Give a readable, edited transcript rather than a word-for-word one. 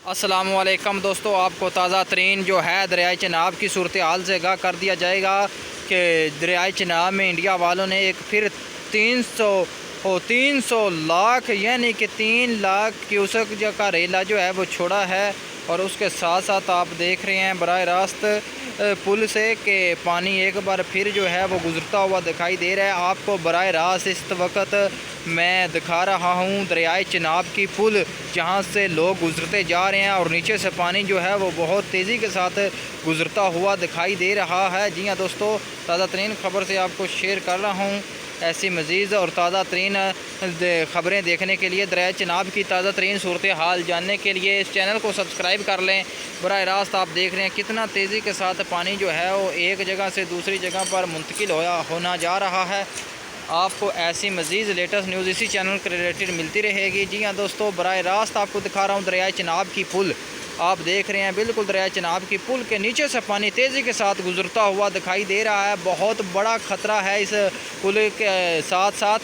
अस्सलामुअलैकुम दोस्तों, आपको ताज़ा तरीन जो है दरियाए चनाब की सूरत हाल से आगाह कर दिया जाएगा कि दरियाए चनाब में इंडिया वालों ने एक फिर 300 लाख यानी कि 3 लाख क्यूसेक का रेला जो है वो छोड़ा है। और उसके साथ साथ आप देख रहे हैं बराह रास्त पुल से कि पानी एक बार फिर जो है वो गुज़रता हुआ दिखाई दे रहा है। आपको बराह रास्त इस वक्त मैं दिखा रहा हूँ दरियाए चनाब की पुल, जहाँ से लोग गुज़रते जा रहे हैं और नीचे से पानी जो है वो बहुत तेज़ी के साथ गुज़रता हुआ दिखाई दे रहा है। जी हाँ दोस्तों, ताज़ा तरीन ख़बर से आपको शेयर कर रहा हूँ। ऐसी मज़ीद और ताज़ा तरीन ख़बरें देखने के लिए, दरियाए चनाब की ताज़ा तरीन सूरत हाल जानने के लिए इस चैनल को सब्सक्राइब कर लें। बराह रास्त आप देख रहे हैं कितना तेज़ी के साथ पानी जो है वो एक जगह से दूसरी जगह पर मुंतकिल होना जा रहा है। आपको ऐसी मज़ीद लेटेस्ट न्यूज़ इसी चैनल के रिलेटेड मिलती रहेगी। जी हाँ दोस्तों, बराह रास्त आपको दिखा रहा हूँ दरियाए चनाब की पुल। आप देख रहे हैं बिल्कुल दरियाए चनाब की पुल के नीचे से पानी तेज़ी के साथ गुज़रता हुआ दिखाई दे रहा है। बहुत बड़ा ख़तरा है इस पुल के साथ साथ।